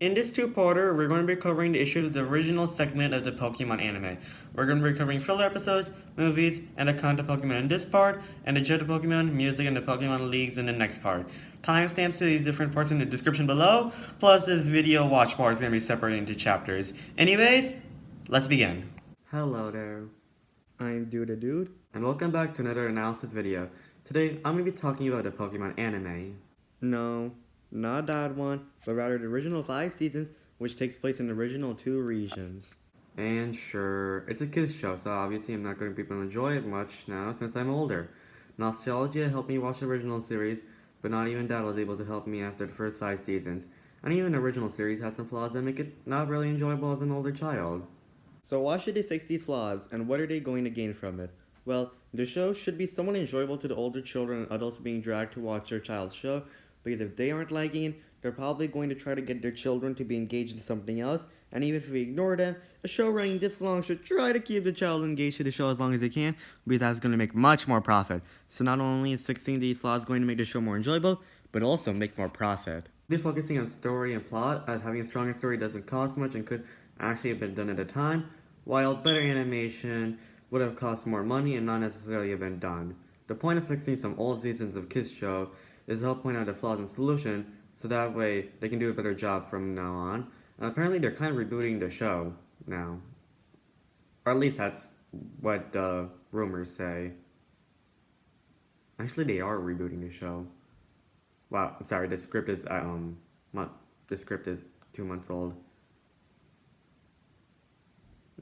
In this two-parter, we're going to be covering the issue of the original segment of the Pokemon anime. We're going to be covering filler episodes, movies, and the Kanto Pokemon in this part, and the Johto Pokemon, music, and the Pokemon Leagues in the next part. Timestamps to these different parts in the description below, plus this video watch bar is going to be separated into chapters. Anyways, let's begin. Hello there. I'm Dude, and welcome back to another analysis video. Today, I'm going to be talking about the Pokemon anime. No, not that one, but rather the original 5 seasons, which takes place in the original 2 regions. And sure, it's a kids show, so obviously I'm not going to be able to enjoy it much now since I'm older. Nostalgia helped me watch the original series, but not even that was able to help me after the first 5 seasons. And even the original series had some flaws that make it not really enjoyable as an older child. So why should they fix these flaws, and what are they going to gain from it? Well, the show should be somewhat enjoyable to the older children and adults being dragged to watch their child's show, because if they aren't liking it, they're probably going to try to get their children to be engaged in something else, and even if we ignore them, a show running this long should try to keep the child engaged to the show as long as they can, because that's going to make much more profit. So not only is fixing these flaws going to make the show more enjoyable, but also make more profit. Be focusing on story and plot, as having a stronger story doesn't cost much and could actually have been done at a time, while better animation would have cost more money and not necessarily have been done. The point of fixing some old seasons of kids show is to help point out the flaws and solution, so that way they can do a better job from now on. And apparently they're kind of rebooting the show now. Or at least that's what the rumors say. Actually, they are rebooting the show. Wow, I'm sorry, the script is 2 months old.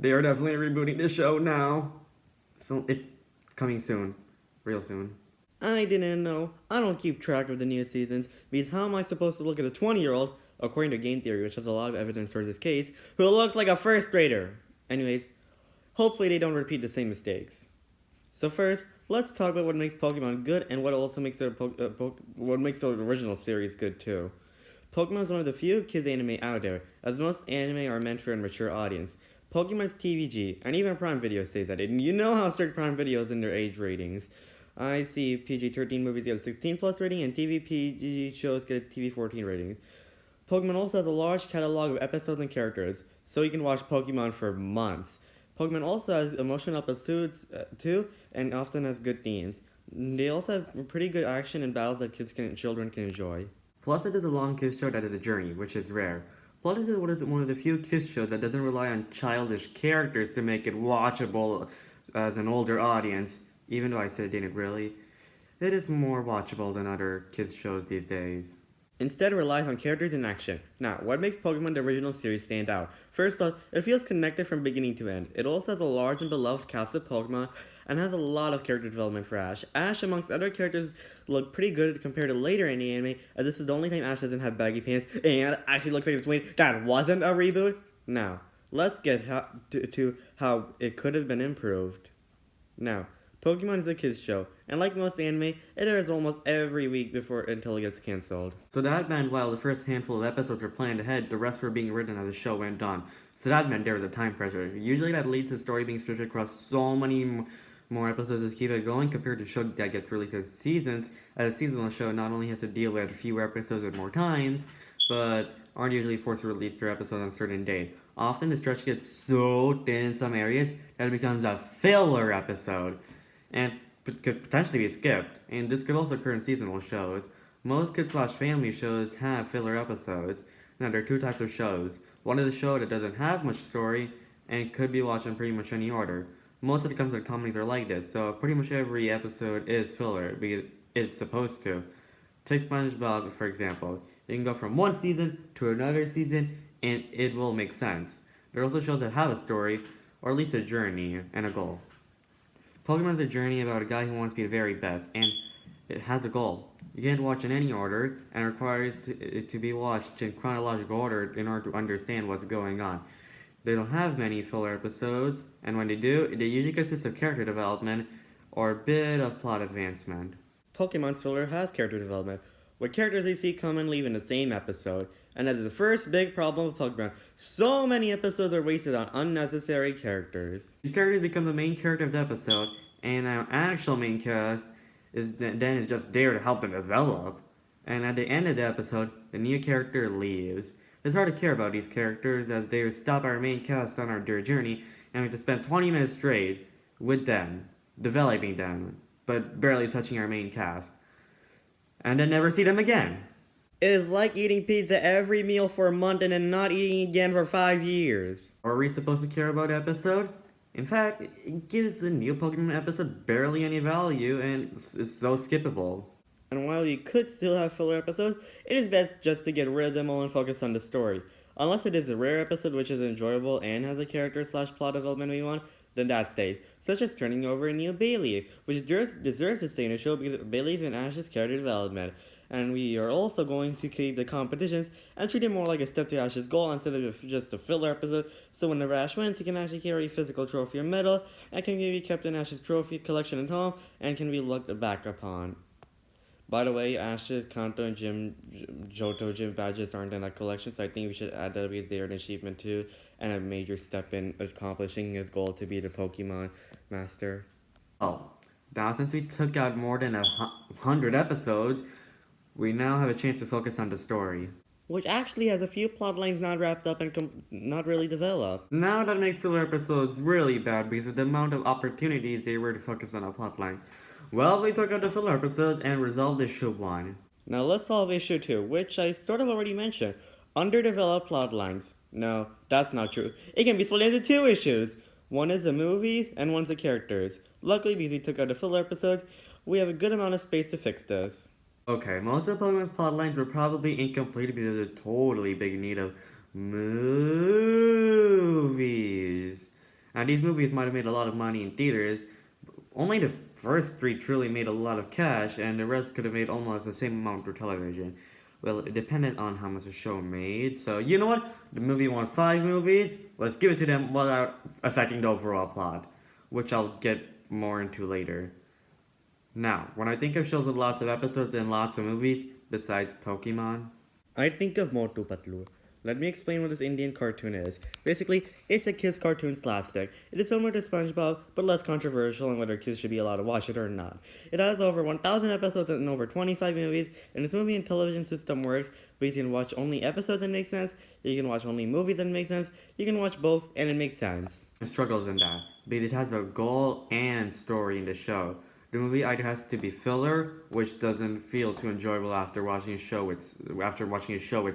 They are definitely rebooting the show now. So it's coming soon. Real soon. I didn't know. I don't keep track of the new seasons, because how am I supposed to look at a 20-year-old, according to game theory, which has a lot of evidence for this case, who looks like a first grader? Anyways, hopefully they don't repeat the same mistakes. So first, let's talk about what makes Pokemon good and what also makes what makes the original series good too. Pokemon is one of the few kids anime out there, as most anime are meant for a mature audience. Pokemon's TVG, and even Prime Video says that, and you know how strict Prime Video is in their age ratings. I see PG-13 movies get a 16 plus rating, and TV PG shows get a TV-14 rating. Pokemon also has a large catalog of episodes and characters, so you can watch Pokemon for months. Pokemon also has emotional episodes too, and often has good themes. They also have pretty good action and battles that children can enjoy. Plus, it is a long kids show that is a journey, which is rare. Plus, it is one of the few kids shows that doesn't rely on childish characters to make it watchable as an older audience. Even though I said it didn't really, it is more watchable than other kids shows these days. Instead, it relies on characters and action. Now, what makes Pokémon the Original Series stand out? First off, it feels connected from beginning to end. It also has a large and beloved cast of Pokémon, and has a lot of character development for Ash. Ash, amongst other characters, look pretty good compared to later in the anime, as this is the only time Ash doesn't have baggy pants, and actually looks like it's twin. That wasn't a reboot? Now, let's get to how it could have been improved. Now, Pokemon is a kids show, and like most anime, it airs almost every week until it gets cancelled. So that meant while the first handful of episodes were planned ahead, the rest were being written as the show went on. So that meant there was a time pressure. Usually that leads to the story being stretched across so many more episodes to keep it going compared to a show that gets released as seasons. As a seasonal show not only has to deal with fewer episodes at more times, but aren't usually forced to release their episodes on a certain date. Often the stretch gets so thin in some areas that it becomes a filler episode, and could potentially be skipped, and this could also occur in seasonal shows. Most kid/family shows have filler episodes. Now, there are 2 types of shows. One is a show that doesn't have much story, and could be watched in pretty much any order. Most of the comedies are like this, so pretty much every episode is filler, because it's supposed to. Take SpongeBob, for example. You can go from one season to another season, and it will make sense. There are also shows that have a story, or at least a journey, and a goal. Pokemon is a journey about a guy who wants to be the very best, and it has a goal. You can't watch in any order, and it requires it to be watched in chronological order in order to understand what's going on. They don't have many filler episodes, and when they do, they usually consist of character development or a bit of plot advancement. Pokemon's filler has character development, with characters we see come and leave in the same episode, and that is the first big problem with Pokemon. So many episodes are wasted on unnecessary characters. These characters become the main character of the episode, and our actual main cast is just there to help them develop. And at the end of the episode, the new character leaves. It's hard to care about these characters as they stop our main cast on their journey and we have to spend 20 minutes straight with them, developing them, but barely touching our main cast, and then never see them again. It is like eating pizza every meal for a month and then not eating again for 5 years. Are we supposed to care about the episode? In fact, it gives the new Pokemon episode barely any value and it's so skippable. And while you could still have filler episodes, it is best just to get rid of them all and focus on the story. Unless it is a rare episode which is enjoyable and has a character/plot development we want, then that stays, such as turning over a new Bailey, which deserves to stay in the show because of Bailey's and Ash's character development. And we are also going to keep the competitions and treat it more like a step to Ash's goal instead of just a filler episode, so whenever Ash wins, he can actually carry a physical trophy or medal, and can be kept in Ash's trophy collection at home, and can be looked back upon. By the way, Ash's, Kanto, and Johto gym badges aren't in that collection, so I think we should add that because they are an achievement too, and a major step in accomplishing his goal to be the Pokemon Master. Oh, now since we took out more than 100 episodes, we now have a chance to focus on the story, which actually has a few plot lines not wrapped up and not really developed. Now that makes filler episodes really bad because of the amount of opportunities they were to focus on a plot lines. Well, we took out the filler episodes and resolved issue 1. Now let's solve issue 2, which I sort of already mentioned. Underdeveloped plot lines. No, that's not true. It can be split into 2 issues. One is the movies and one's the characters. Luckily, because we took out the filler episodes, we have a good amount of space to fix this. Okay, most of Pokemon's plotlines were probably incomplete because of the totally big need of movies. And these movies might have made a lot of money in theaters. Only the first 3 truly made a lot of cash, and the rest could have made almost the same amount for television. Well, it depended on how much the show made. So, you know what? The movie wants 5 movies. Let's give it to them without affecting the overall plot, which I'll get more into later. Now, when I think of shows with lots of episodes and lots of movies, besides Pokemon, I think of Motu Patlu. Let me explain what this Indian cartoon is. Basically, it's a kids' cartoon slapstick. It is similar to SpongeBob, but less controversial on whether kids should be allowed to watch it or not. It has over 1,000 episodes and over 25 movies, and its movie and television system works, but you can watch only episodes that make sense, you can watch only movies that make sense, you can watch both, and it makes sense. It struggles in that, because it has a goal and story in the show. The movie either has to be filler, which doesn't feel too enjoyable after watching a show with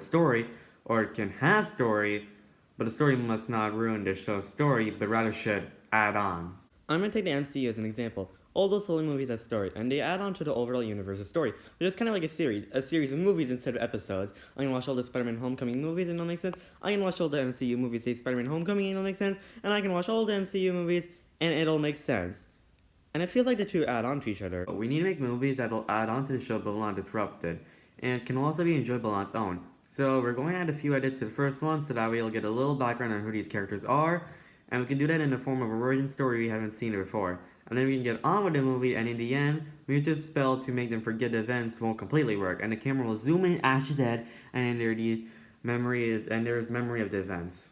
story, or it can have story, but the story must not ruin the show's story, but rather should add on. I'm gonna take the MCU as an example. All those silly movies have story, and they add on to the overall universe's story, which is kind of like a series of movies instead of episodes. I can watch all the Spider-Man Homecoming movies and it'll make sense. I can watch all the MCU movies, say Spider-Man Homecoming, and it'll make sense. And I can watch all the MCU movies, and it'll make sense. And it feels like the two add on to each other. We need to make movies that will add on to the show but will not disrupt it, and can also be enjoyable on its own. So we're going to add a few edits to the first one so that way you'll get a little background on who these characters are, and we can do that in the form of a origin story we haven't seen before. And then we can get on with the movie, and in the end, Mewtwo's spell to make them forget the events won't completely work, and the camera will zoom in Ash's head, and there's memory of the events.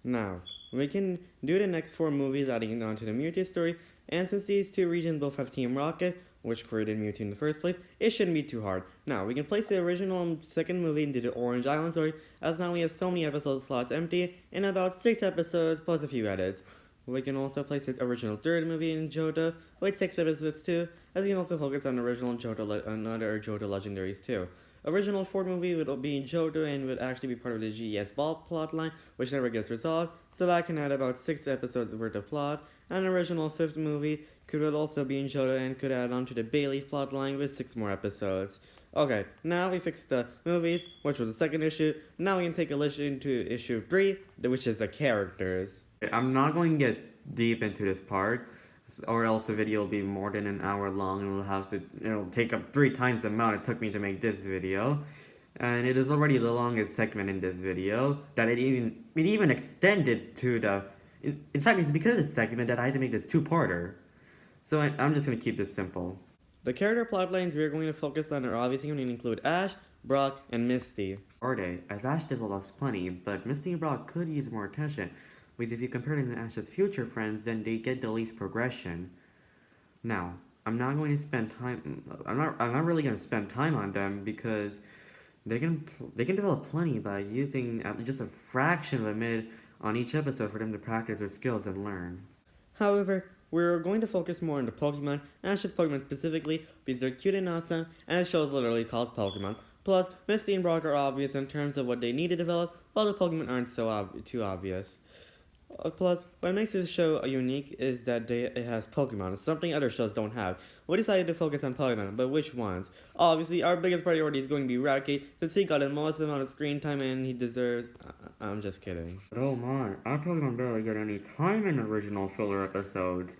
Now, we can do the next 4 movies adding on to the Mewtwo story, and since these 2 regions both have Team Rocket, which created Mewtwo in the first place, it shouldn't be too hard. Now, we can place the original second movie into the Orange Island story, as now we have so many episode slots empty, in about 6 episodes plus a few edits. We can also place the original third movie in Johto, with 6 episodes too, as we can also focus on original Johto and other Johto legendaries too. Original 4th movie would be in Johto and would actually be part of the GES Ball plotline, which never gets resolved, so that can add about 6 episodes worth of plot. And original 5th movie could also be in Johto and could add on to the Bailey plotline with 6 more episodes. Okay, now we fixed the movies, which was the second issue. Now we can take a look into issue 3, which is the characters. I'm not going to get deep into this part, or else the video will be more than an hour long and it'll take up 3 times the amount it took me to make this video. And it is already the longest segment in this video, that it even extended to the... In fact, it's because of this segment that I had to make this 2-parter. So I'm just going to keep this simple. The character plotlines we're going to focus on are obviously going to include Ash, Brock, and Misty. Are they? As Ash develops plenty, but Misty and Brock could use more attention. Because if you compare them to Ash's future friends, then they get the least progression. Now, I'm not really going to spend time on them because they can develop plenty by using just a fraction of a minute on each episode for them to practice their skills and learn. However, we're going to focus more on the Pokemon, and Ash's Pokemon specifically, because they're cute and awesome, and the show is literally called Pokemon. Plus, Misty and Brock are obvious in terms of what they need to develop, while the Pokemon aren't too obvious. Plus, what makes this show unique is that it has Pokemon, something other shows don't have. We decided to focus on Pokemon, but which ones? Obviously, our biggest priority is going to be Raticate, since he got the most amount of screen time and he deserves... I'm just kidding. But oh my, our Pokemon barely get any time in original filler episodes.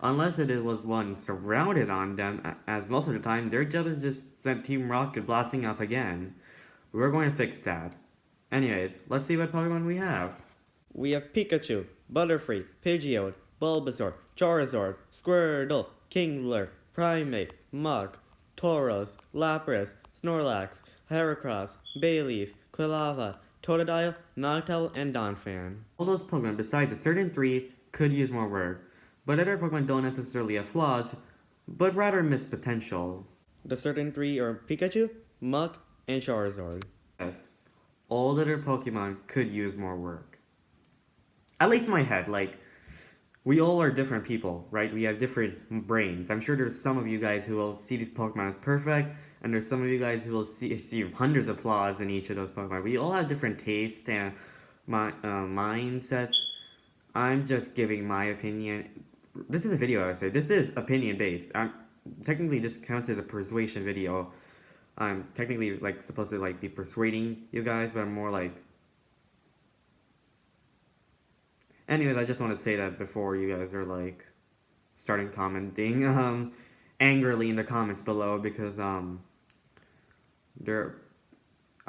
Unless it was one surrounded on them, as most of the time, their job is just sent Team Rocket blasting off again. We're going to fix that. Anyways, let's see what Pokemon we have. We have Pikachu, Butterfree, Pidgeot, Bulbasaur, Charizard, Squirtle, Kingler, Primeape, Muk, Tauros, Lapras, Snorlax, Heracross, Bayleaf, Quilava, Totodile, Noctowl, and Donphan. All those Pokemon besides a certain 3 could use more work, but other Pokemon don't necessarily have flaws, but rather miss potential. The certain 3 are Pikachu, Muk, and Charizard. Yes, all other Pokemon could use more work. At least in my head, like, we all are different people, right? We have different brains. I'm sure there's some of you guys who will see these Pokemon as perfect, and there's some of you guys who will see hundreds of flaws in each of those Pokemon. We all have different tastes and mindsets. I'm just giving my opinion. This is a video, I would say. This is opinion-based. Technically, this counts as a persuasion video. I'm technically, like, supposed to, like, be persuading you guys, but I'm more like... Anyways, I just want to say that before you guys are, like, starting commenting angrily in the comments below, because I've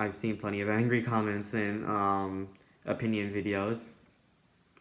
seen plenty of angry comments in opinion videos.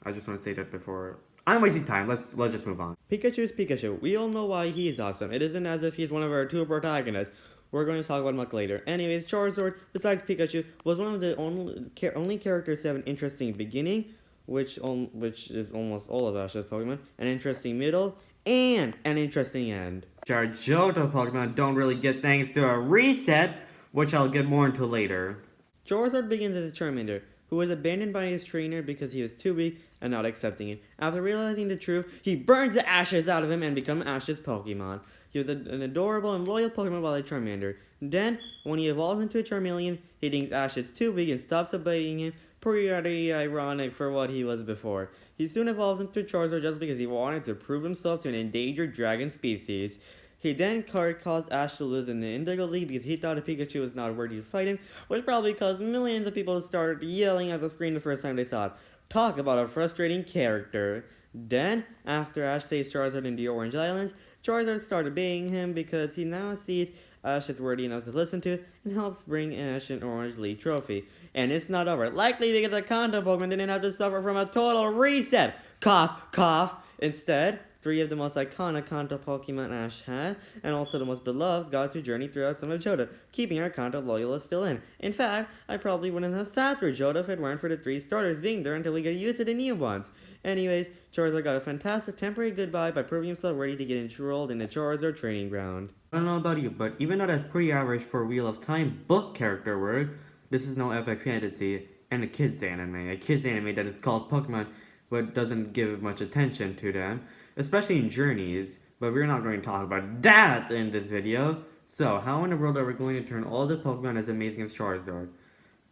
I just want to say that before. I'm wasting time. Let's just move on. Pikachu is Pikachu. We all know why he is awesome. It isn't as if he's one of our 2 protagonists. We're going to talk about Muk later. Anyways, Charizard, besides Pikachu, was one of the only characters to have an interesting beginning, which is almost all of Ash's Pokemon, an interesting middle, and an interesting end. Our Johto Pokemon don't really get thanks to a reset, which I'll get more into later. Charizard begins as a Charmander, who was abandoned by his trainer because he was too weak and not accepting it. After realizing the truth, he burns the ashes out of him and becomes Ash's Pokemon. He was an adorable and loyal Pokemon while a Charmander. Then, when he evolves into a Charmeleon, he thinks Ash is too weak and stops obeying him. Pretty ironic for what he was before. He soon evolves into Charizard just because he wanted to prove himself to an endangered dragon species. He then caused Ash to lose in the Indigo League because he thought a Pikachu was not worthy to fight him, which probably caused millions of people to start yelling at the screen the first time they saw it. Talk about a frustrating character. Then, after Ash saves Charizard in the Orange Islands, Charizard started obeying him because he now sees Ash is worthy enough to listen to and helps bring Ash an Orange League trophy. And it's not over, likely because the Kanto Pokemon didn't have to suffer from a total reset. Cough, cough. Instead, 3 of the most iconic Kanto Pokemon Ash had, and also the most beloved, got to journey throughout some of Johto, keeping our Kanto loyalists still in. In fact, I probably wouldn't have sat through Johto if it weren't for the 3 starters being there until we get used to the new ones. Anyways, Charizard got a fantastic temporary goodbye by proving himself ready to get enrolled in the Charizard training ground. I don't know about you, but even though that's pretty average for a Wheel of Time book character work, this is no epic fantasy and a kids anime that is called Pokemon, but doesn't give much attention to them, especially in Journeys, but we're not going to talk about that in this video. So, how in the world are we going to turn all the Pokemon as amazing as Charizard?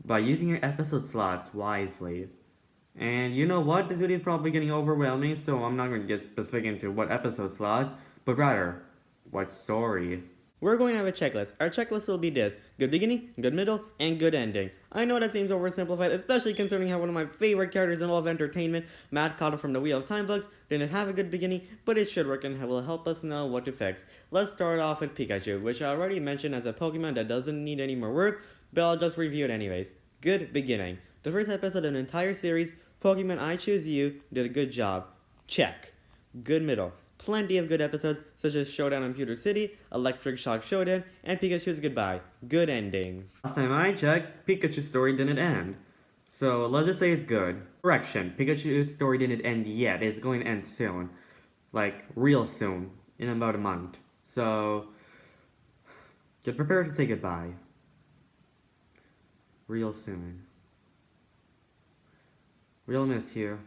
By using your episode slots wisely. And you know what? This video is probably getting overwhelming, so I'm not going to get specific into what episode slots, but rather, what story. We're going to have a checklist. Our checklist will be this: good beginning, good middle, and good ending. I know that seems oversimplified, especially considering how one of my favorite characters in all of entertainment, Matt Cottle from the Wheel of Time books, didn't have a good beginning, but it should work and will help us know what to fix. Let's start off with Pikachu, which I already mentioned as a Pokemon that doesn't need any more work, but I'll just review it anyways. Good beginning. The first episode of the entire series, Pokemon I Choose You, did a good job. Check. Good middle. Plenty of good episodes, such as Showdown on Pewter City, Electric Shock Showdown, and Pikachu's Goodbye. Good ending. Last time I checked, Pikachu's story didn't end. So let's just say it's good. Correction, Pikachu's story didn't end yet. It's going to end soon. Like, real soon. In about a month. So, get prepared to say goodbye. real soon. Real miss you.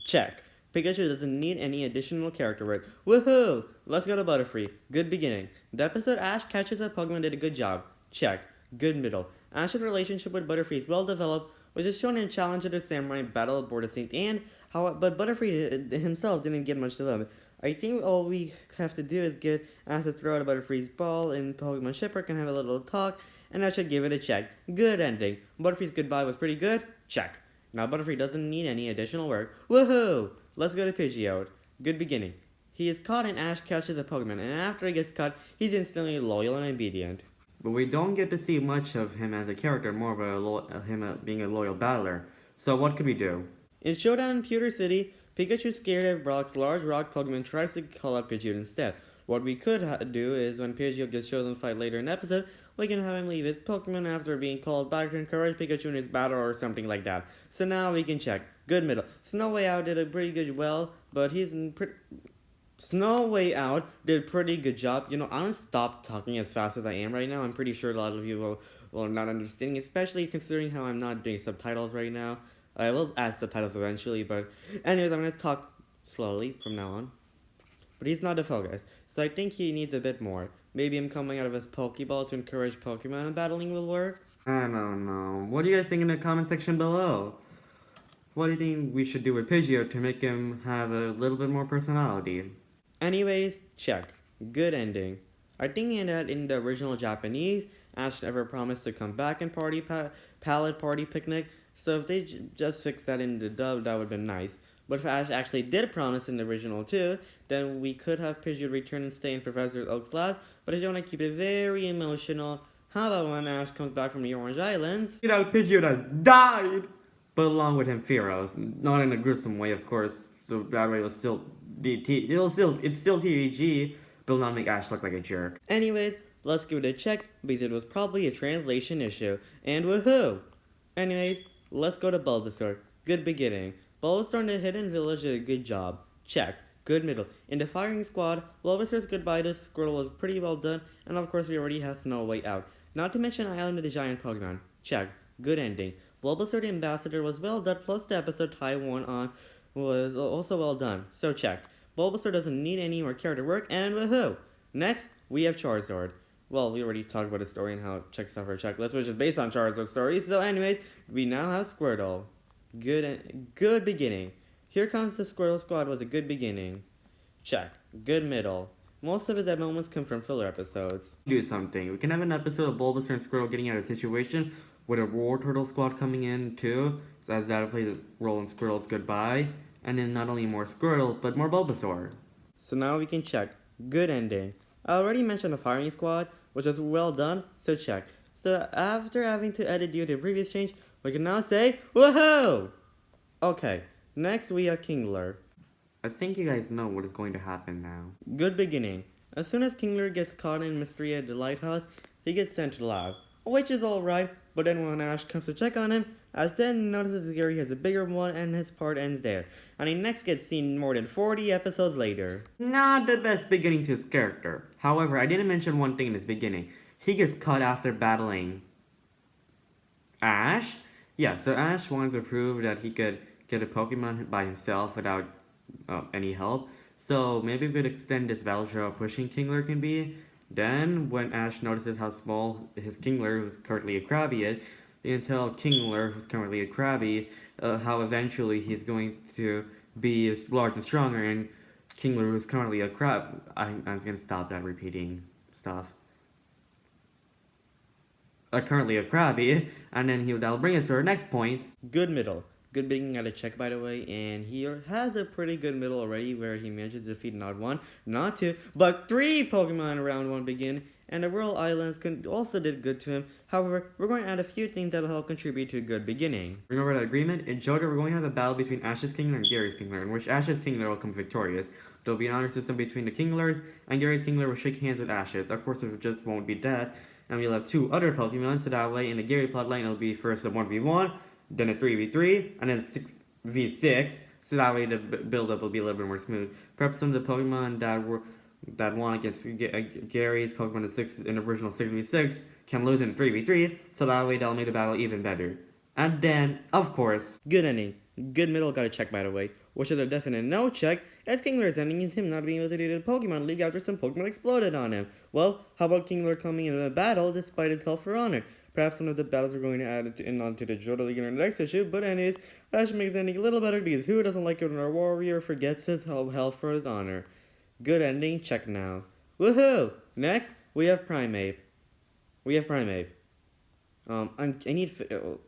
Check. Pikachu doesn't need any additional character work. Woohoo! Let's go to Butterfree. Good beginning. The episode Ash catches a Pokemon did a good job. Check. Good middle. Ash's relationship with Butterfree is well developed, which is shown in Challenge of the Samurai Battle of Border Saint and but Butterfree himself didn't get much development. I think all we have to do is get Ash to throw out Butterfree's ball and Pokemon Shipwreck and have a little talk, and I should give it a check. Good ending. Butterfree's goodbye was pretty good. Check. Now Butterfree doesn't need any additional work. Woohoo! Let's go to Pidgeot. Good beginning. He is caught and Ash catches a Pokemon, and after he gets caught, he's instantly loyal and obedient. But we don't get to see much of him as a character, more of him being a loyal battler. So what could we do? In Showdown in Pewter City, Pikachu, scared of Brock's large rock Pokemon, tries to call out Pidgeot instead. What we could do is, when Pidgeot gets chosen to fight later in the episode, we can have him leave his Pokemon after being called back to encourage Pikachu in his battle or something like that. So now we can check. Good middle. Snow Way Out did a pretty good but Snow Way Out did a pretty good job. I'm gonna stop talking as fast as I am right now. I'm pretty sure a lot of you will not understand, especially considering how I'm not doing subtitles right now. I will add subtitles eventually, but anyways, I'm gonna talk slowly from now on. But he's not the focus, so I think he needs a bit more. Maybe him coming out of his Pokeball to encourage Pokemon and battling will work? I don't know. What do you guys think in the comment section below? What do you think we should do with Pidgeot to make him have a little bit more personality? Anyways, check. Good ending. I think that in the original Japanese, Ash never promised to come back in Palette Party Picnic, so if they just fix that in the dub, that would have been nice. But if Ash actually did promise in the original too, then we could have Pidgeot return and stay in Professor Oak's lab, but if you want to keep it very emotional, how about when Ash comes back from the Orange Islands? Pidgeot has died! But along with him, Fearows. Not in a gruesome way, of course, so that way it'll still be it's still TVG, but it'll not make Ash look like a jerk. Anyways, let's give it a check, because it was probably a translation issue, and woohoo! Anyways, let's go to Bulbasaur. Good beginning. Bulbasaur in the Hidden Village did a good job. Check. Good middle. In the firing squad, Bulbasaur's goodbye to Squirtle was pretty well done, and of course we already have Snow Way Out. Not to mention Island of the Giant Pokemon. Check. Good ending. Bulbasaur the Ambassador was well done, plus the episode Taiwan on was also well done. So check. Bulbasaur doesn't need any more character work, and woohoo! Next, we have Charizard. Well, we already talked about the story and how it checks off our checklist, which is based on Charizard's story. So anyways, we now have Squirtle. Good beginning. Here Comes the Squirtle Squad was a good beginning. Check. Good middle. Most of his moments come from filler episodes. Do something. We can have an episode of Bulbasaur and Squirtle getting out of a situation with a War Turtle Squad coming in too, so as that plays a role in Squirtle's goodbye. And then not only more Squirtle, but more Bulbasaur. So now we can check. Good ending. I already mentioned the firing squad, which was well done, so check. So after having to edit due to the previous change, we can now say, woohoo! Okay, next we have Kingler. I think you guys know what is going to happen now. Good beginning. As soon as Kingler gets caught in mystery at the lighthouse, he gets sent to the lab, which is alright, but then when Ash comes to check on him, Ash then notices Gary has a bigger one and his part ends there, and he next gets seen more than 40 episodes later. Not the best beginning to his character. However, I didn't mention one thing in his beginning. He gets caught after battling Ash? Yeah, so Ash wanted to prove that he could get a Pokemon by himself without any help. So maybe we could extend this battle show how pushing Kingler can be. Then, when Ash notices how small his Kingler, who's currently a Krabby, is, you can tell Kingler, who's currently a Krabby, how eventually he's going to be large and stronger, and Kingler, who's currently a Crab. I'm just going to stop that repeating stuff. Currently a Krabby, and then that'll bring us to our next point. Good middle. Good beginning at a check, by the way, and he has a pretty good middle already where he managed to defeat not one, not two, but 3 Pokemon in round 1 begin, and the World Islands also did good to him. However, we're going to add a few things that'll help contribute to a good beginning. Remember that agreement? In Johto, we're going to have a battle between Ash's Kingler and Gary's Kingler, in which Ash's Kingler will come victorious. There'll be an honor system between the Kinglers, and Gary's Kingler will shake hands with Ash's. Of course, it just won't be that, and we'll have 2 other Pokemon, so that way in the Gary plotline it'll be first a 1v1, then a 3v3, and then 6v6, so that way the build-up will be a little bit more smooth. Perhaps some of the Pokemon that that won against Gary's Pokemon in the original 6v6 can lose in 3v3, so that way they'll make the battle even better. And then, of course, good ending. Good middle got a check, by the way. Which is a definite no check, as Kingler's ending is him not being able to do the Pokemon League after some Pokemon exploded on him. Well, how about Kingler coming into a battle despite his health for honor? Perhaps one of the battles we're going to add onto the Johto League in our next issue, but anyways, that should make his ending a little better because who doesn't like it when our warrior forgets his health for his honor? Good ending, check now. Woohoo! Next, we have Primeape.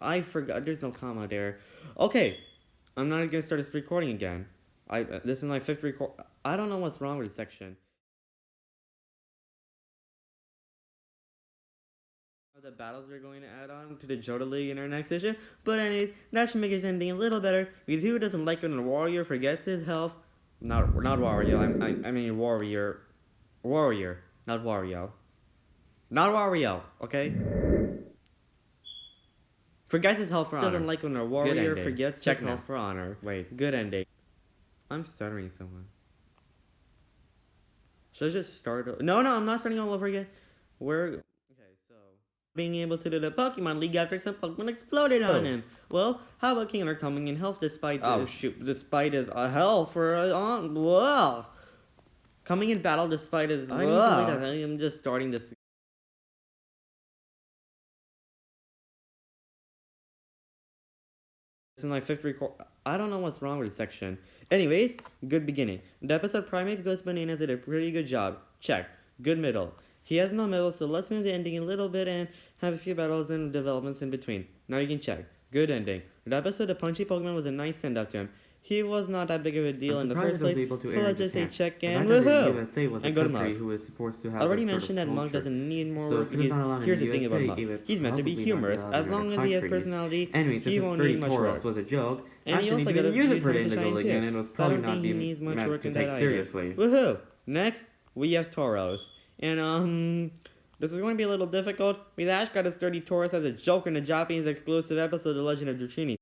I forgot, there's no comma there. Okay, I'm not gonna start this recording again. This is my 5th record. I don't know what's wrong with this section. The battles we're going to add on to the Johto League in our next issue, but anyways, that should make his ending a little better because who doesn't like when a warrior forgets his health? Not Wario. I mean warrior, not Wario. Okay. Forgets his health for honor. Doesn't like when a warrior forgets his health for honor. Wait, good ending. I'm stuttering someone. Should I just start? No, I'm not starting all over again. Okay, so being able to do the Pokemon League after some Pokemon exploded on him. Well, how about Kingler coming in health despite his health for whoa, coming in battle despite his. I'm just starting this. This is my 5th record. I don't know what's wrong with this section. Anyways, good beginning. The episode Primeape Goes Bananas did a pretty good job. Check. Good middle. He has no middle, so let's move the ending a little bit and have a few battles and developments in between. Now you can check. Good ending. The episode The Punchy Pokemon was a nice send-up to him. He was not that big of a deal in the first place, so let's just say check and woohoo! And go to Mug. I already mentioned that Mug doesn't need more work because here's the thing about Mug. He's meant to be humorous. As long as he has personality, he won't need much work. Was a joke, and he also got to use it for the Indigo League, and it was probably not being meant to take seriously. Woohoo! Next, we have Tauros. And, this is going to be a little difficult, because Ash got his 30 Tauros as a joke in the Japanese exclusive episode of The Legend of Dratini.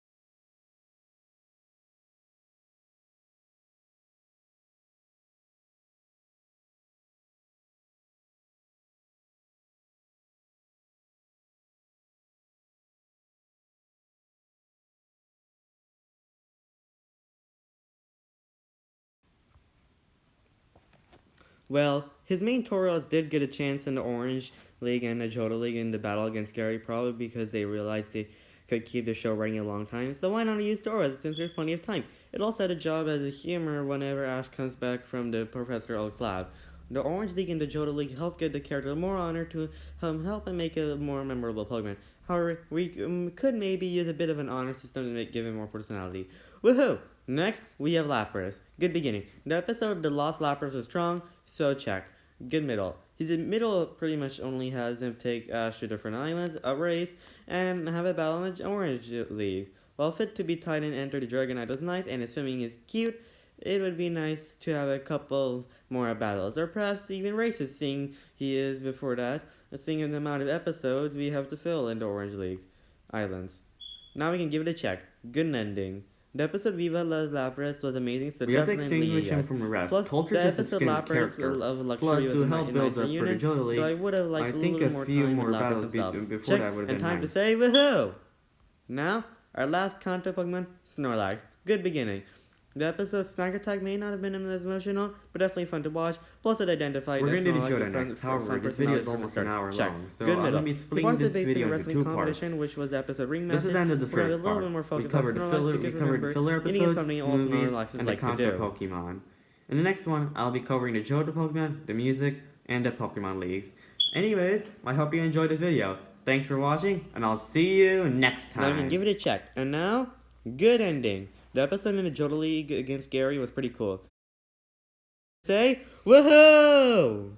Well, his main Tauros did get a chance in the Orange League and the Johto League in the battle against Gary, probably because they realized they could keep the show running a long time, so why not use Tauros since there's plenty of time? It also had a job as a humor whenever Ash comes back from the Professor Oak's lab. The Orange League and the Johto League helped get the character more honor to help and make a more memorable Pokemon. However, we could maybe use a bit of an honor system to give him more personality. Woohoo! Next, we have Lapras. Good beginning. The episode The Lost Lapras was strong, so check. Good middle. His middle pretty much only has him take Ash to different islands, a race, and have a battle in the Orange League. While fit to be tied and enter the Dragonite was nice, and his swimming is cute, it would be nice to have a couple more battles, or perhaps even races, seeing he is before that, seeing the amount of episodes we have to fill in the Orange League Islands. Now we can give it a check. Good ending. The episode Viva Las Lapras was amazing, so we have to definitely extinguish him from the rest. Plus, Culture the just a episode skin Lapras character. of Luxury Plus, was to a help build up for the unit, Johto League, so I would have liked I a think little a more few time more with Lapras battles himself. before Check, that would have and been time nice. to say woohoo! Now, our last Kanto Pokemon, Snorlax. Good beginning. The episode Snack Attack may not have been as emotional, but definitely fun to watch. Plus, it identified we're as going to do Snorlax Johto next. However, this video is almost an hour long, so I'm going to be splitting this video into 2 parts. Which was the episode Ring This is the end of the first part. We covered the filler episodes, movies, and the Kanto Pokemon. In the next one, I'll be covering the Johto Pokemon, the music, and the Pokémon Leagues. Anyways, I hope you enjoyed the video. Thanks for watching, and I'll see you next time. Now you can give it a check. And now, good ending. The episode in the Johto League against Gary was pretty cool. Say, woohoo!